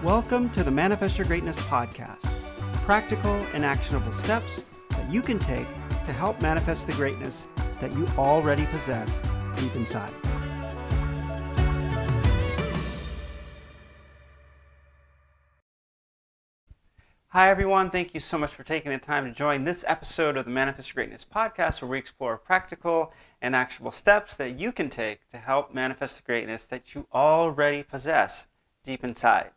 Welcome to the Manifest Your Greatness podcast. Practical and actionable steps that you can take to help manifest the greatness that you already possess deep inside. Hi everyone, thank you so much for taking the time to join this episode of the Manifest Your Greatness podcast, where we explore practical and actionable steps that you can take to help manifest the greatness that you already possess deep inside.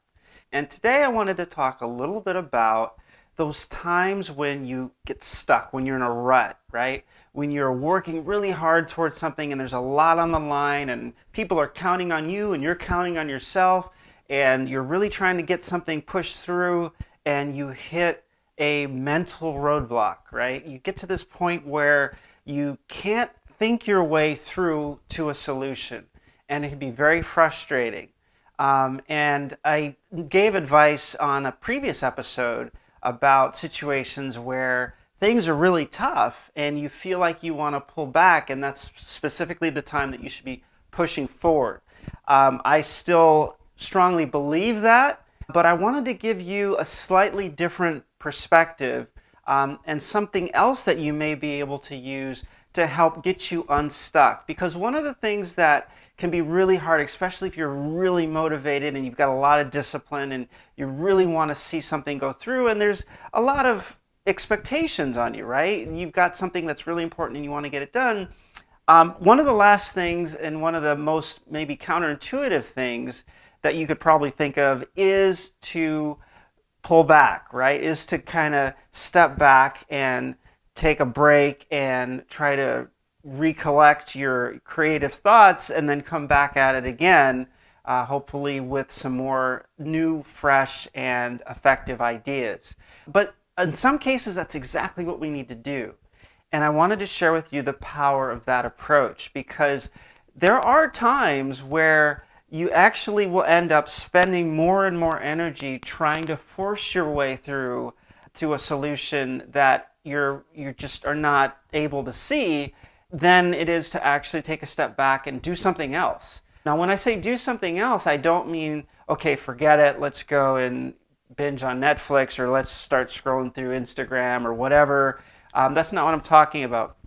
And today I wanted to talk a little bit about those times when you get stuck, when you're in a rut, right? When you're working really hard towards something and there's a lot on the line and people are counting on you and you're counting on yourself and you're really trying to get something pushed through and you hit a mental roadblock, right? You get to this point where you can't think your way through to a solution, and it can be very frustrating. And I gave advice on a previous episode about situations where things are really tough and you feel like you want to pull back, and that's specifically the time that you should be pushing forward. I still strongly believe that, but I wanted to give you a slightly different perspective and something else that you may be able to use to help get you unstuck. Because one of the things that can be really hard, especially if you're really motivated and you've got a lot of discipline and you really want to see something go through, and there's a lot of expectations on you, right? You've got something that's really important and you want to get it done. One of the last things, and one of the most maybe counterintuitive things that you could probably think of, is to pull back, right? Is to kind of step back and take a break and try to recollect your creative thoughts and then come back at it again, hopefully with some more new, fresh, and effective ideas. But in some cases, that's exactly what we need to do. And I wanted to share with you the power of that approach, because there are times where you actually will end up spending more and more energy trying to force your way through to a solution that you just are not able to see, than it is to actually take a step back and do something else. Now, when I say do something else, I don't mean, okay, forget it, let's go and binge on Netflix, or let's start scrolling through Instagram or whatever. That's not what I'm talking about.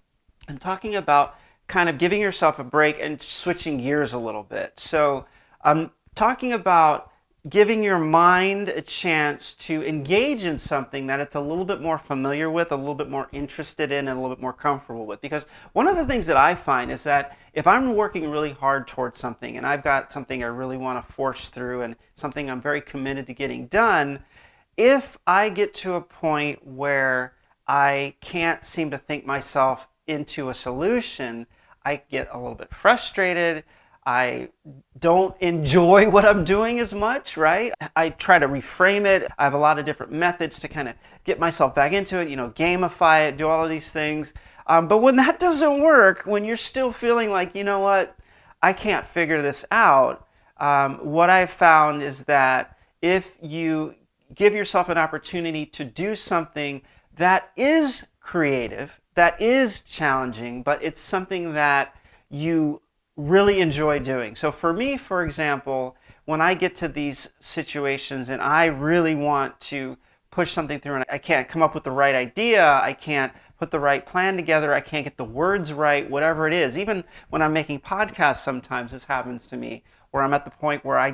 I'm talking about kind of giving yourself a break and switching gears a little bit. So I'm talking about giving your mind a chance to engage in something that it's a little bit more familiar with, a little bit more interested in, and a little bit more comfortable with. Because one of the things that I find is that if I'm working really hard towards something and I've got something I really want to force through and something I'm very committed to getting done, if I get to a point where I can't seem to think myself into a solution, I get a little bit frustrated. I don't enjoy what I'm doing as much, right? I try to reframe it. I have a lot of different methods to kind of get myself back into it, gamify it, do all of these things. But when that doesn't work, when you're still feeling like, you know what, I can't figure this out, what I've found is that if you give yourself an opportunity to do something that is creative, that is challenging, but it's something that you really enjoy doing. So for me, for example, when I get to these situations and I really want to push something through and I can't come up with the right idea, I can't put the right plan together, I can't get the words right, whatever it is. Even when I'm making podcasts, sometimes this happens to me, where I'm at the point where I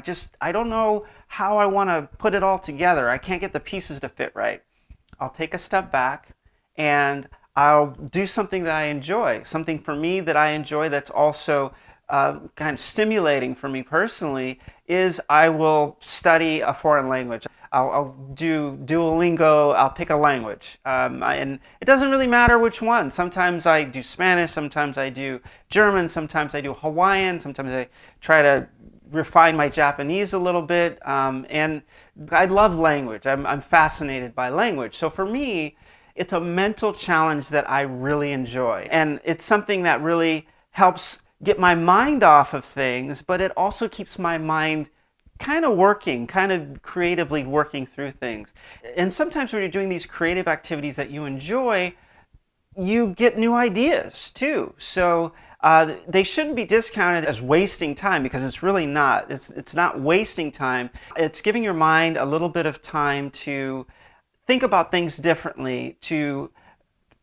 don't know how I want to put it all together. I can't get the pieces to fit right. I'll take a step back and I'll do something that I enjoy, something for me that I enjoy that's also kind of stimulating for me personally, is I will study a foreign language. I'll do Duolingo, I'll pick a language. And it doesn't really matter which one. Sometimes I do Spanish, sometimes I do German, sometimes I do Hawaiian, sometimes I try to refine my Japanese a little bit. And I love language. I'm fascinated by language. So for me, it's a mental challenge that I really enjoy. And it's something that really helps get my mind off of things, but it also keeps my mind kind of working, kind of creatively working through things. And sometimes when you're doing these creative activities that you enjoy, you get new ideas too. So they shouldn't be discounted as wasting time, because it's really not. It's not wasting time. It's giving your mind a little bit of time to think about things differently, to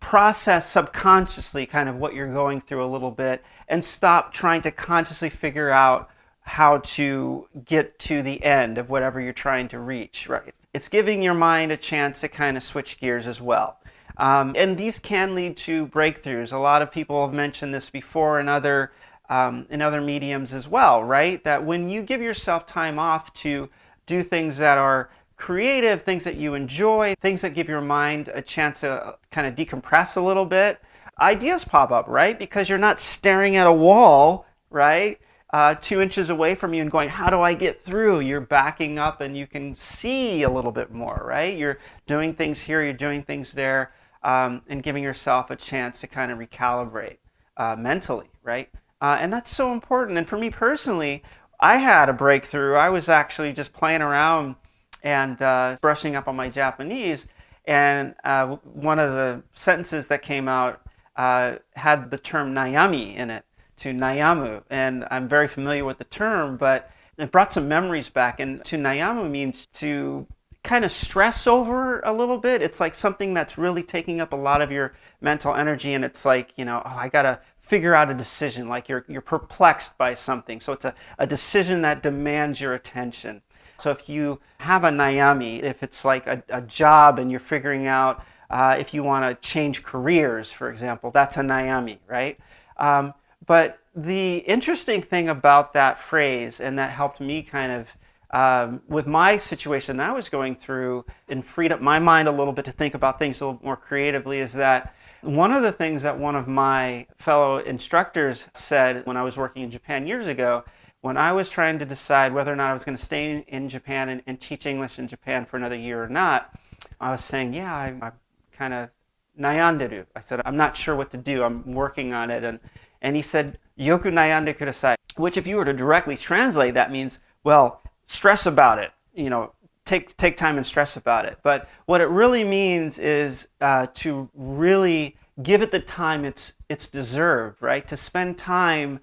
process subconsciously kind of what you're going through a little bit, and stop trying to consciously figure out how to get to the end of whatever you're trying to reach, right? It's giving your mind a chance to kind of switch gears as well. And these can lead to breakthroughs. A lot of people have mentioned this before in other mediums as well, right? That when you give yourself time off to do things that are creative, things that you enjoy, things that give your mind a chance to kind of decompress a little bit, ideas pop up, right? Because you're not staring at a wall, right? 2 inches away from you and going, how do I get through? You're backing up and you can see a little bit more, right? You're doing things here, you're doing things there, and giving yourself a chance to kind of recalibrate mentally, right? And that's so important. And for me personally, I had a breakthrough. I was actually just playing around and brushing up on my Japanese, and one of the sentences that came out had the term nayami in it, to nayamu, and I'm very familiar with the term, but it brought some memories back. And to nayamu means to kind of stress over a little bit. It's like something that's really taking up a lot of your mental energy, and it's like, oh, I gotta figure out a decision, like you're perplexed by something. So it's a decision that demands your attention. So if you have a nayami, if it's like a job and you're figuring out if you want to change careers, for example, that's a nayami, right? But the interesting thing about that phrase, and that helped me kind of with my situation I was going through and freed up my mind a little bit to think about things a little more creatively, is that one of the things that one of my fellow instructors said when I was working in Japan years ago, when I was trying to decide whether or not I was going to stay in Japan and teach English in Japan for another year or not, I was saying, yeah, I'm kind of nayanderu. I said, I'm not sure what to do. I'm working on it. And he said, yoku nayande kudasai, which if you were to directly translate, that means, well, stress about it. Take time and stress about it. But what it really means is to really give it the time it's deserved, right? To spend time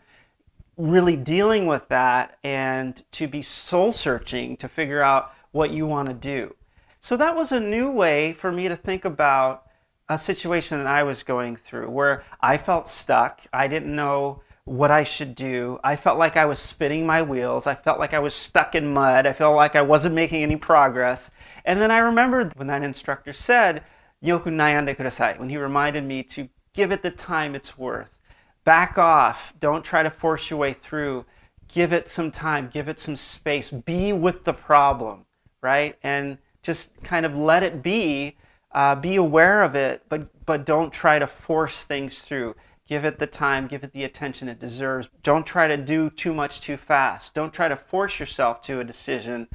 really dealing with that and to be soul searching to figure out what you want to do. So that was a new way for me to think about a situation that I was going through where I felt stuck. I didn't know what I should do. I felt like I was spinning my wheels. I felt like I was stuck in mud. I felt like I wasn't making any progress. And then I remembered when that instructor said, yoku nayande kudasai, when he reminded me to give it the time it's worth. Back off. Don't try to force your way through. Give it some time. Give it some space. Be with the problem, right? And just kind of let it be. Be aware of it, but don't try to force things through. Give it the time. Give it the attention it deserves. Don't try to do too much too fast. Don't try to force yourself to a decision.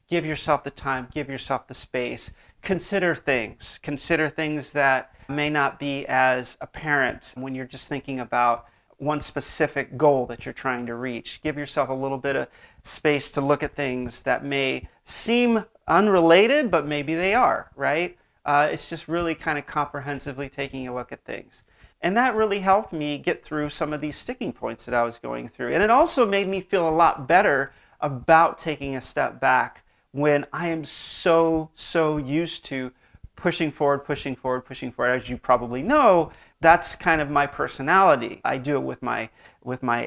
Give yourself the time. Give yourself the space. Consider things. Consider things that may not be as apparent when you're just thinking about one specific goal that you're trying to reach. Give yourself a little bit of space to look at things that may seem unrelated, but maybe they are, right? It's just really kind of comprehensively taking a look at things. And that really helped me get through some of these sticking points that I was going through. And it also made me feel a lot better about taking a step back when I am so used to pushing forward. As you probably know, that's kind of my personality. I do it with my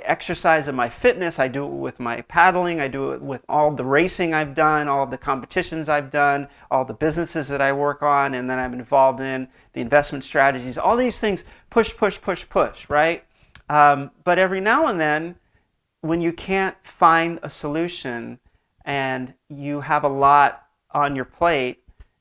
exercise and my fitness. I do it with my paddling. I do it with all the racing I've done, all the competitions I've done, all the businesses that I work on and that I'm involved in, the investment strategies, all these things, push, right? But every now and then, when you can't find a solution and you have a lot on your plate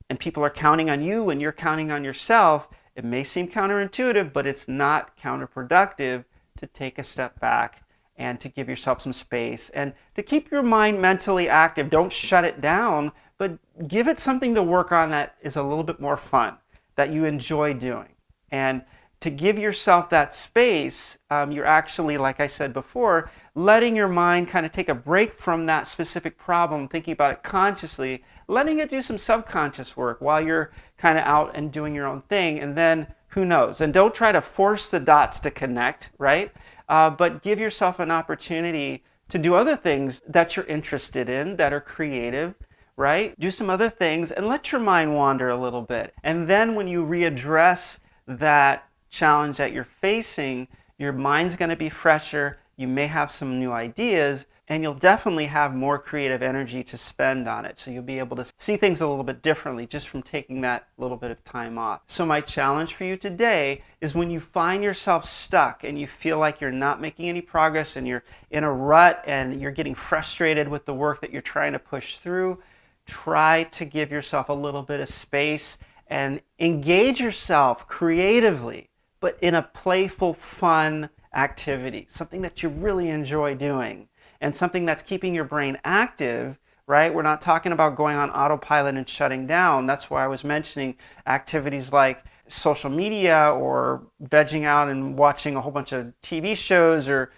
and people are counting on you and you're counting on yourself, it may seem counterintuitive, but it's not counterproductive to take a step back and to give yourself some space and to keep your mind mentally active. Don't shut it down, but give it something to work on that is a little bit more fun, that you enjoy doing. And to give yourself that space, you're actually, like I said before, letting your mind kind of take a break from that specific problem, thinking about it consciously, letting it do some subconscious work while you're kind of out and doing your own thing, and then who knows? And don't try to force the dots to connect, right? but give yourself an opportunity to do other things that you're interested in, that are creative, right? Do some other things and let your mind wander a little bit. And then when you readdress that challenge that you're facing, your mind's going to be fresher, you may have some new ideas, and you'll definitely have more creative energy to spend on it. So you'll be able to see things a little bit differently just from taking that little bit of time off. So my challenge for you today is, when you find yourself stuck and you feel like you're not making any progress and you're in a rut and you're getting frustrated with the work that you're trying to push through, try to give yourself a little bit of space and engage yourself creatively, but in a playful, fun activity, something that you really enjoy doing, and something that's keeping your brain active, right? We're not talking about going on autopilot and shutting down. That's why I was mentioning activities like social media or vegging out and watching a whole bunch of TV shows, or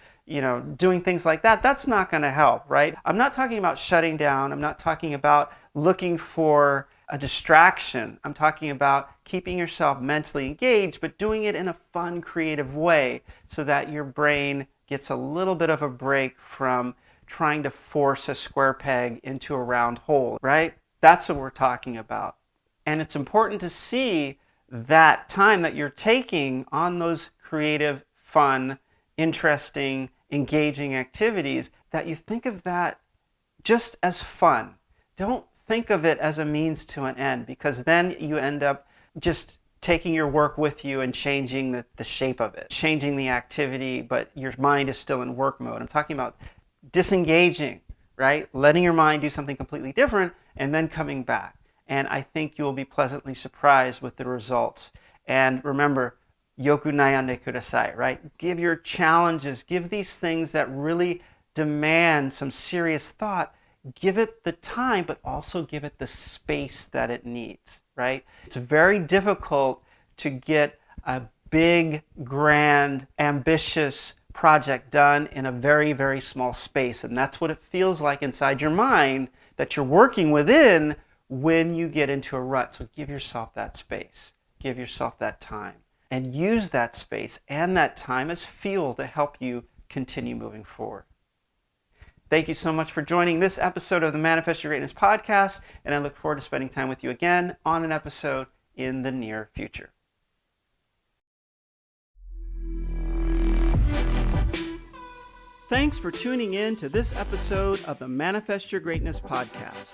doing things like that. That's not going to help, right? I'm not talking about shutting down. I'm not talking about looking for a distraction. I'm talking about keeping yourself mentally engaged, but doing it in a fun, creative way so that your brain gets a little bit of a break from trying to force a square peg into a round hole, right? That's what we're talking about. And it's important to see that time that you're taking on those creative, fun, interesting, engaging activities, that you think of that just as fun. Don't think of it as a means to an end, because then you end up just taking your work with you and changing the shape of it, changing the activity, but your mind is still in work mode. I'm talking about disengaging, right? Letting your mind do something completely different and then coming back. And I think you'll be pleasantly surprised with the results. And remember, yoku nayande kudasai, right? Give your challenges, give these things that really demand some serious thought, give it the time, but also give it the space that it needs, right? It's very difficult to get a big, grand, ambitious project done in a very, very small space. And that's what it feels like inside your mind that you're working within when you get into a rut. So give yourself that space, give yourself that time, and use that space and that time as fuel to help you continue moving forward. Thank you so much for joining this episode of the Manifest Your Greatness podcast, and I look forward to spending time with you again on an episode in the near future. Thanks for tuning in to this episode of the Manifest Your Greatness podcast.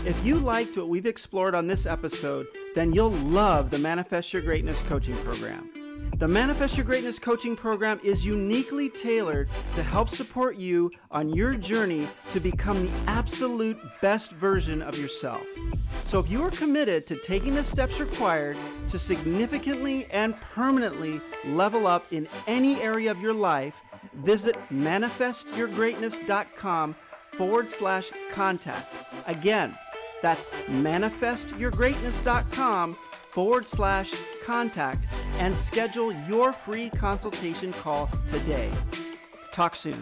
If you liked what we've explored on this episode, then you'll love the Manifest Your Greatness coaching program. The Manifest Your Greatness coaching program is uniquely tailored to help support you on your journey to become the absolute best version of yourself. So if you are committed to taking the steps required to significantly and permanently level up in any area of your life, visit manifestyourgreatness.com/contact. Again, that's manifestyourgreatness.com/contact and schedule your free consultation call today. Talk soon.